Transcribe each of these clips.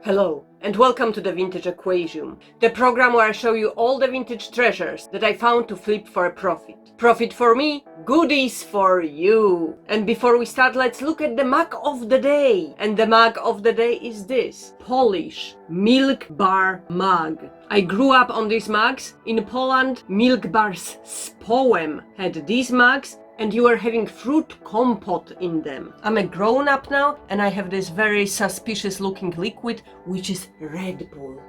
Hello, and welcome to the Vintage Equation, the program where I show you all the vintage treasures that I found to flip for a profit. Profit for me, goodies for you. And before we start, let's look at the mug of the day. And the mug of the day is this Polish milk bar mug. I grew up on these mugs. In Poland, milk bars z połem had these mugs, and you are having fruit compote in them. I'm a grown-up now, and I have this very suspicious looking liquid, which is Red Bull.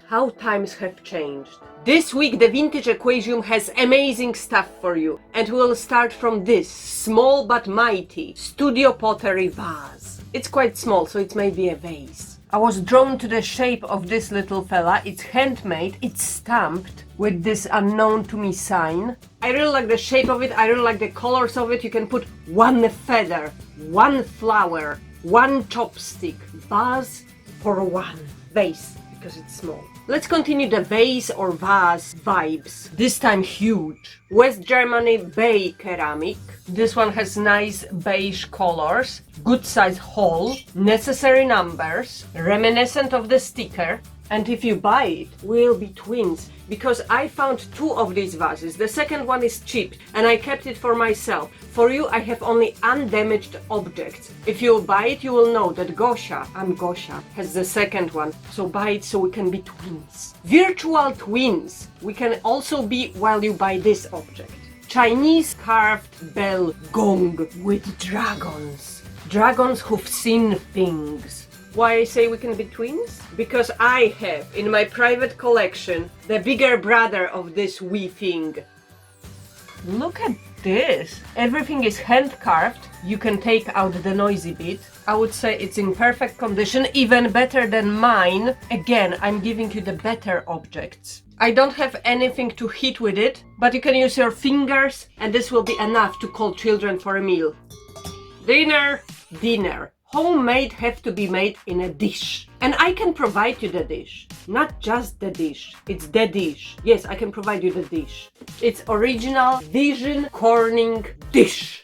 How times have changed. This week the Vintage Equation has amazing stuff for you, and we'll start from this small but mighty studio pottery vase. It's quite small, so it's maybe a vase. I was drawn to the shape of this little fella. It's handmade, it's stamped with this unknown to me sign. I really like the shape of it, I really like the colors of it. You can put one feather, one flower, one chopstick. Vase for one. Vase, because it's small. Let's continue the vase or vase vibes. This time huge. West Germany Bay ceramic. This one has nice beige colors, good size hole, necessary numbers, reminiscent of the sticker. And if you buy it, we'll be twins, because I found two of these vases. The second one is cheap and I kept it for myself. For you, I have only undamaged objects. If you buy it, you will know that Gosia has the second one. So buy it so we can be twins. Virtual twins we can also be while you buy this object. Chinese carved bell gong with dragons. Dragons who've seen things. Why I say we can be twins? Because I have in my private collection the bigger brother of this wee thing. Look at this. Everything is hand carved. You can take out the noisy bit. I would say it's in perfect condition, even better than mine. Again, I'm giving you the better objects. I don't have anything to hit with it, but you can use your fingers and this will be enough to call children for a meal. Dinner. Homemade have to be made in a dish. And I can provide you the dish. Not just the dish, it's the dish. Yes, I can provide you the dish. It's original Vision Corning dish.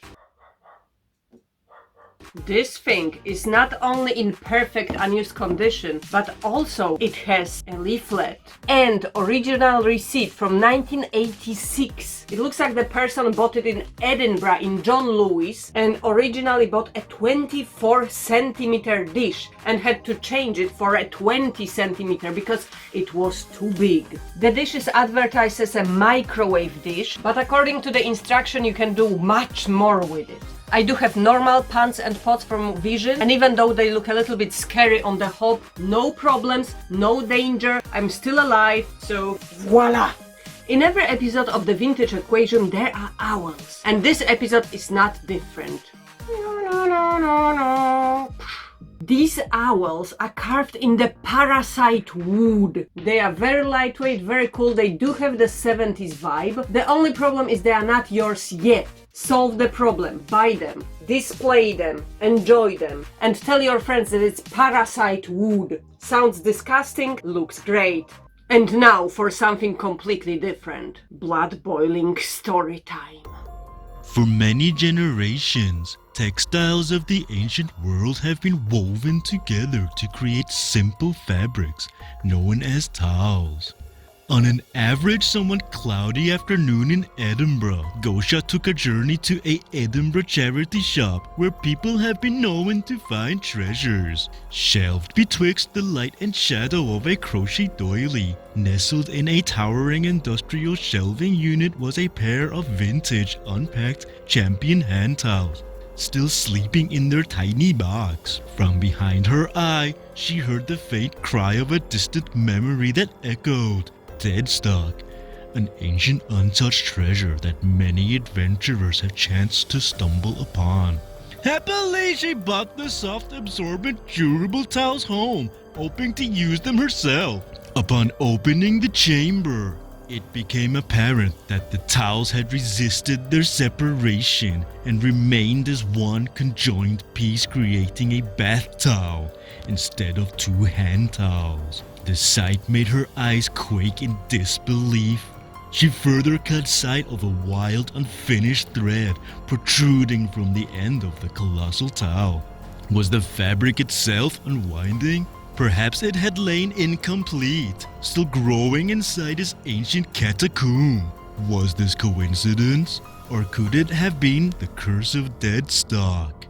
This thing is not only in perfect unused condition, but also it has a leaflet and original receipt from 1986. It looks like the person bought it in Edinburgh in John Lewis and originally bought a 24 centimeter dish and had to change it for a 20 centimeter because it was too big. The dish is advertised as a microwave dish, but according to the instruction you can do much more with it. I do have normal pans and pots from Vision, and even though they look a little bit scary on the hob, no problems, no danger, I'm still alive, so voila! In every episode of the Vintage Equation there are owls, and this episode is not different. These owls are carved in the Parasite wood. They are very lightweight, very cool. They do have the 70s vibe. The only problem is they are not yours yet. Solve the problem, buy them, display them, enjoy them, and tell your friends that it's Parasite wood. Sounds disgusting, looks great. And now for something completely different. Blood boiling story time. For many generations, textiles of the ancient world have been woven together to create simple fabrics known as towels. On an average somewhat cloudy afternoon in Edinburgh, Gosia took a journey to a Edinburgh charity shop where people have been known to find treasures. Shelved betwixt the light and shadow of a crochet doily, nestled in a towering industrial shelving unit was a pair of vintage, unpacked Champion hand towels, still sleeping in their tiny box. From behind her eye, she heard the faint cry of a distant memory that echoed. Dead stock, an ancient untouched treasure that many adventurers have chanced to stumble upon. Happily, she brought the soft, absorbent, durable towels home, hoping to use them herself. Upon opening the chamber, it became apparent that the towels had resisted their separation and remained as one conjoined piece, creating a bath towel instead of two hand towels. The sight made her eyes quake in disbelief. She further caught sight of a wild, unfinished thread protruding from the end of the colossal towel. Was the fabric itself unwinding? Perhaps it had lain incomplete, still growing inside its ancient catacomb. Was this coincidence? Or could it have been the curse of dead stock?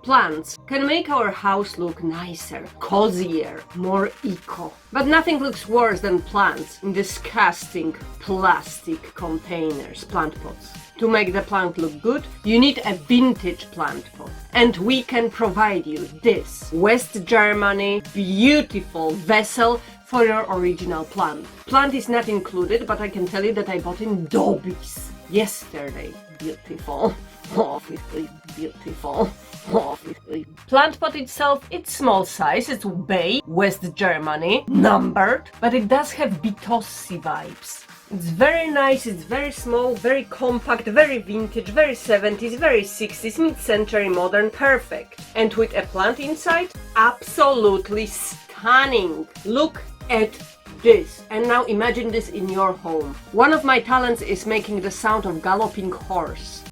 Plants can make our house look nicer, cozier, more eco. But nothing looks worse than plants in disgusting plastic containers, plant pots. To make the plant look good, you need a vintage plant pot. And we can provide you this West Germany beautiful vessel for your original plant. Plant is not included, but I can tell you that I bought in Dobby's yesterday. Beautiful. Obviously beautiful. Obviously. Plant pot itself, it's small size, it's bay, West Germany, numbered, but it does have Bitossi vibes. It's very nice, it's very small, very compact, very vintage, very 70s, very 60s, mid-century modern, perfect. And with a plant inside, absolutely stunning. Look at this. And now imagine this in your home. One of my talents is making the sound of galloping horse.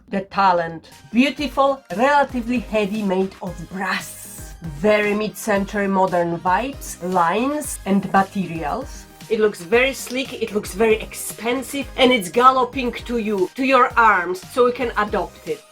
The talent. Beautiful, relatively heavy, made of brass. Very mid-century modern vibes, lines and materials. It looks very sleek, it looks very expensive, and it's galloping to you, to your arms, so you can adopt it.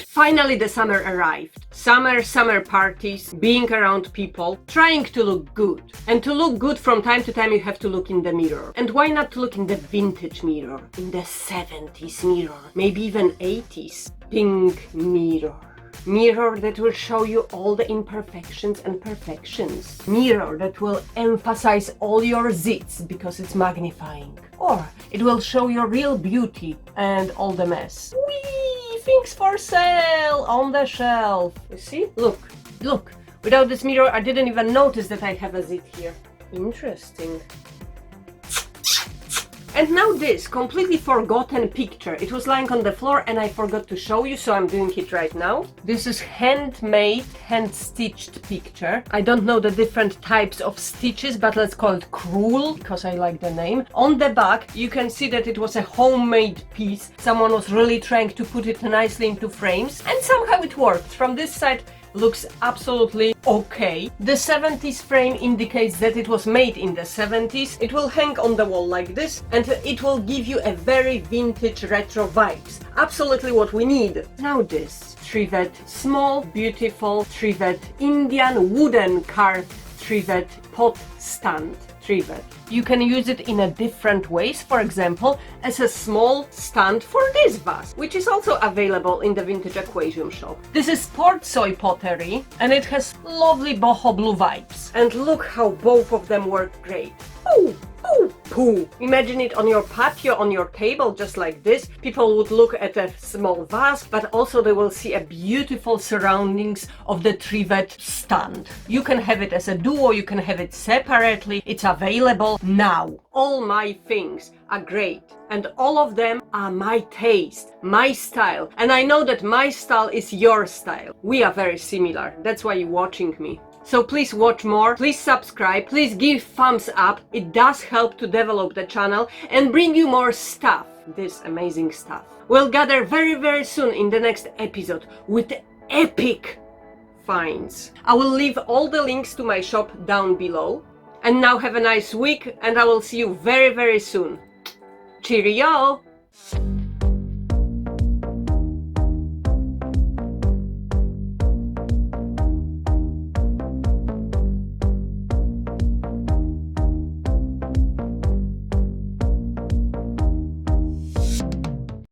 Finally, the summer arrived. Summer parties, being around people, trying to look good. And to look good from time to time you have to look in the mirror. And why not to look in the vintage mirror? In the 70s mirror, maybe even 80s. Pink mirror. Mirror that will show you all the imperfections and perfections. Mirror that will emphasize all your zits because it's magnifying. Or it will show your real beauty and all the mess. Whee! Things for sale on the shelf. You see? Look. Without this mirror, I didn't even notice that I have a zit here. Interesting. And now this completely forgotten picture. It was lying on the floor and I forgot to show you, so I'm doing it right now. This is handmade, hand-stitched picture. I don't know the different types of stitches, but let's call it crewel because I like the name. On the back, you can see that it was a homemade piece. Someone was really trying to put it nicely into frames, and somehow it worked. From this side, looks absolutely okay. The 70s frame indicates that it was made in the 70s. It will hang on the wall like this and it will give you a very vintage retro vibes. Absolutely what we need. Now this Trivet, small beautiful Trivet, Indian wooden carved Trivet pot stand. Trivet. You can use it in a different ways, for example, as a small stand for this vase, which is also available in the Vintage Aquarium shop. This is sport soy pottery, and it has lovely boho blue vibes. And look how both of them work great. Ooh! Ooh, poo. Imagine it on your patio, on your table, just like this. People would look at a small vase, but also they will see a beautiful surroundings of the Trivet stand. You can have it as a duo, you can have it separately. It's available now. All my things are great, and all of them are my taste, my style. And I know that my style is your style. We are very similar. That's why you're watching me. So please watch more, please subscribe, please give thumbs up. It does help to develop the channel and bring you more stuff, this amazing stuff. We'll gather very, very soon in the next episode with epic finds. I will leave all the links to my shop down below. And now have a nice week and I will see you very, very soon. Cheerio!